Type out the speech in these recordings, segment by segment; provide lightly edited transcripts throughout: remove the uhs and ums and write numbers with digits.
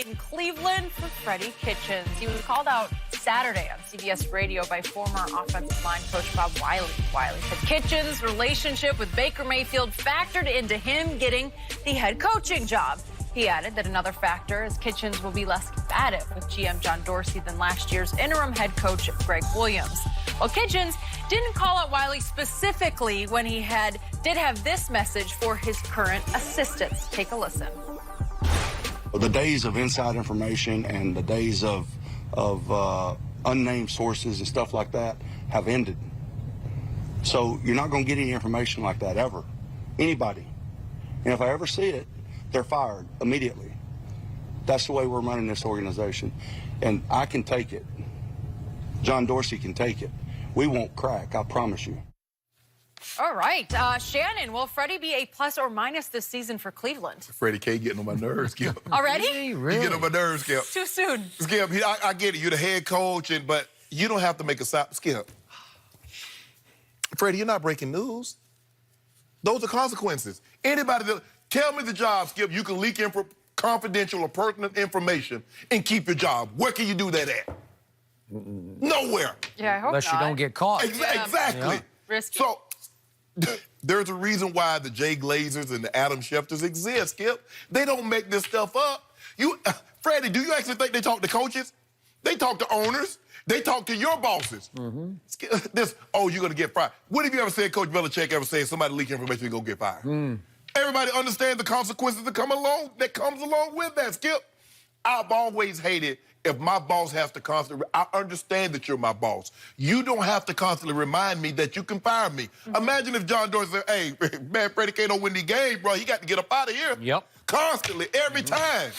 in Cleveland for Freddie Kitchens. He was called out Saturday on CBS Radio by former offensive line coach Bob Wiley. Wiley said Kitchens' relationship with Baker Mayfield factored into him getting the head coaching job. He added that another factor is Kitchens will be less combative with GM John Dorsey than last year's interim head coach Greg Williams. Well, Kitchens didn't call out Wiley specifically when he did have this message for his current assistants. Take a listen. The days of inside information and the days of unnamed sources and stuff like that have ended. So you're not going to get any information like that ever. Anybody. And if I ever see it, they're fired immediately. That's the way we're running this organization. And I can take it. John Dorsey can take it. We won't crack, I promise you. All right. Shannon, will Freddie be a plus or minus this season for Cleveland? Freddie K getting on my nerves, Skip. Already? Really? You get on my nerves, Skip. Too soon. Skip, I get it. You're the head coach, but you don't have to make a stop. Skip. Freddie, you're not breaking news. Those are consequences. Anybody that... Tell me the job, Skip. You can leak confidential or pertinent information and keep your job. Where can you do that at? Nowhere. Yeah, I hope Unless not. you don't get caught. Exactly. Yeah. Risky. So there's a reason why the Jay Glazers and the Adam Schefters exist, Skip. They don't make this stuff up. Freddie, do you actually think they talk to coaches? They talk to owners. They talk to your bosses. You're going to get fired. When have you ever said Coach Belichick ever said somebody leak information, you're going to get fired? Everybody understands the consequences that comes along with that, Skip. I've always hated if my boss has to constantly... I understand that you're my boss. You don't have to constantly remind me that you can fire me. Imagine if John Dorsey said, hey, man, Freddie K don't win the game, bro. He got to get up out of here. Yep. Constantly, every time.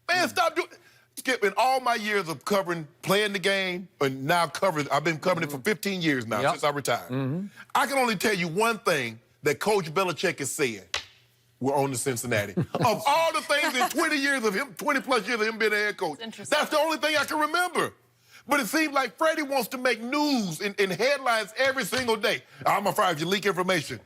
Man, stop doing... Skip, in all my years of playing the game, and now I've been covering it for 15 years now, since I retired. I can only tell you one thing that Coach Belichick is saying. We're on to Cincinnati. Of all the things in 20 years of him, 20-plus years of him being a head coach, that's the only thing I can remember. But it seems like Freddie wants to make news in headlines every single day. I'm going to fire if you leak information.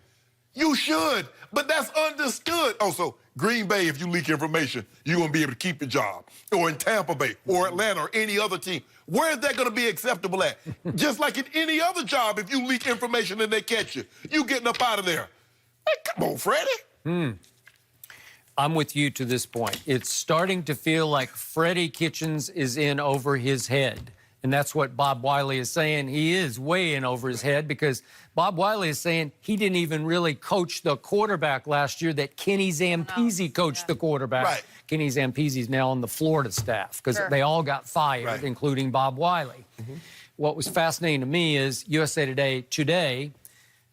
You should, but that's understood. Also, Green Bay, if you leak information, you're going to be able to keep your job. Or in Tampa Bay, or Atlanta, or any other team. Where is that going to be acceptable at? Just like in any other job, if you leak information and they catch you, you getting up out of there. Hey, come on, Freddie. I'm with you to this point. It's starting to feel like Freddie Kitchens is in over his head. And that's what Bob Wiley is saying. He is way in over his head because Bob Wiley is saying he didn't even really coach the quarterback last year, that Kenny Zampese coached the quarterback. Right. Kenny Zampese's now on the Florida staff because they all got fired, including Bob Wiley. What was fascinating to me is USA Today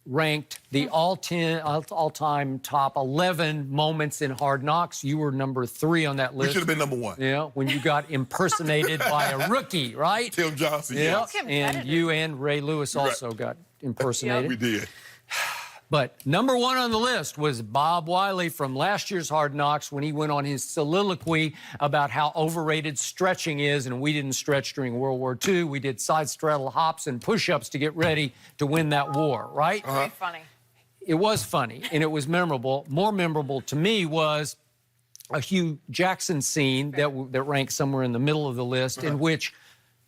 ranked the all-time top 11 moments in Hard Knocks. You were number 3 on that list. You should have been number 1. Yeah, when you got impersonated by a rookie, right? Tim Johnson, yeah. And you and Ray Lewis also got impersonated. We did. But number 1 on the list was Bob Wiley from last year's Hard Knocks when he went on his soliloquy about how overrated stretching is, and we didn't stretch during World War II. We did side straddle hops and push-ups to get ready to win that war, right? Very funny. It was funny, and it was memorable. More memorable to me was a Hugh Jackson scene that ranked somewhere in the middle of the list in which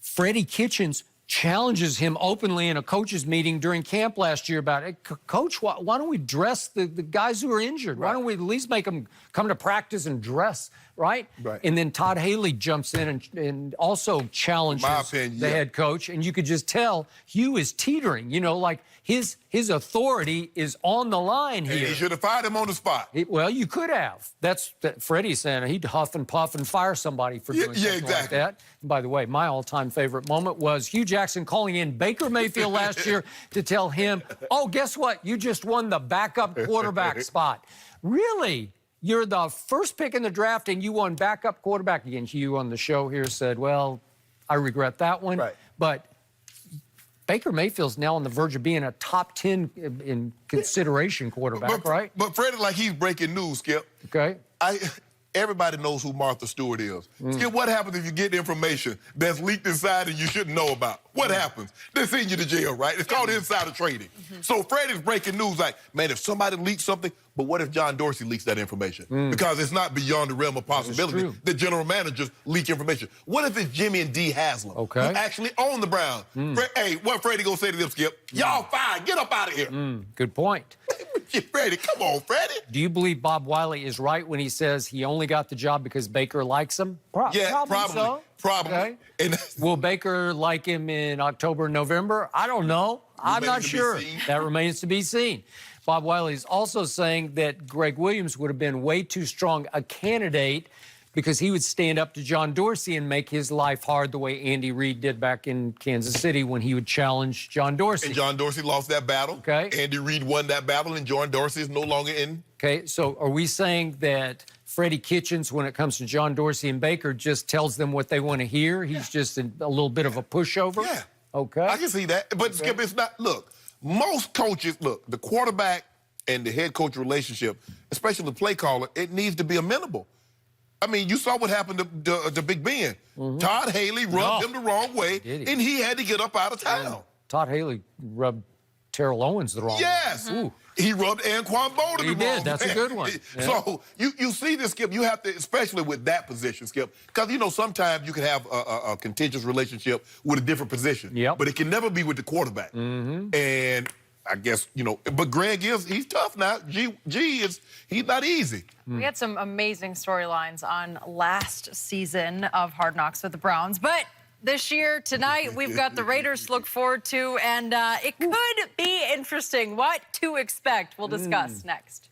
Freddie Kitchens challenges him openly in a coach's meeting during camp last year about, hey, Coach, why don't we dress the guys who are injured? Why don't we at least make them come to practice and dress, right? And then Todd Haley jumps in and also challenges the head coach. And you could just tell Hugh is teetering, you know, like his authority is on the line here. And he should have fired him on the spot. Well, you could have. That's Freddie's saying he'd huff and puff and fire somebody for doing something like that. And by the way, my all-time favorite moment was Hugh Jackson calling in Baker Mayfield last year to tell him, oh, guess what? You just won the backup quarterback spot. Really? You're the first pick in the draft and you won backup quarterback again. Hugh on the show here said, well, I regret that one. But Baker Mayfield's now on the verge of being a top 10 in consideration quarterback, right? But Freddie, like he's breaking news, Skip. Okay. everybody knows who Martha Stewart is. Skip, what happens if you get information that's leaked inside and you shouldn't know about? What happens? They send you to jail, right? It's called insider trading. So Freddie's breaking news like, man, if somebody leaks something, but what if John Dorsey leaks that information? Because it's not beyond the realm of possibility that general managers leak information. What if it's Jimmy and Dee Haslam who actually own the Browns? Hey, what Freddie gonna say to them, Skip? Y'all fine, get up out of here. Good point. Freddie, come on, Freddie. Do you believe Bob Wiley is right when he says he only got the job because Baker likes him? Yeah, probably so. Probably. Okay. And will Baker like him in October, November? I don't know. I'm not sure. That remains to be seen. Bob Wiley is also saying that Greg Williams would have been way too strong a candidate because he would stand up to John Dorsey and make his life hard the way Andy Reid did back in Kansas City when he would challenge John Dorsey. And John Dorsey lost that battle. Okay. Andy Reid won that battle, and John Dorsey is no longer in. Okay, so are we saying that Freddie Kitchens, when it comes to John Dorsey and Baker, just tells them what they want to hear? He's just a little bit of a pushover? Yeah. Okay. I can see that. But, Skip, it's not, look, most coaches, look, the quarterback and the head coach relationship, especially the play caller, it needs to be amenable. I mean, you saw what happened to Big Ben. Todd Haley rubbed him the wrong way, and he had to get up out of town. Todd Haley rubbed Terrell Owens the wrong way. Yes. He rubbed Anquan Boldin the wrong way. He did. That's a good one. Yeah. So you see this, Skip, you have to, especially with that position, Skip, because, you know, sometimes you can have a contentious relationship with a different position. Yep. But it can never be with the quarterback. And I guess, you know, but Greg he's tough now. He's not easy. We had some amazing storylines on last season of Hard Knocks with the Browns, but this year, tonight, we've got the Raiders to look forward to, and it could be interesting. What to expect, we'll discuss next.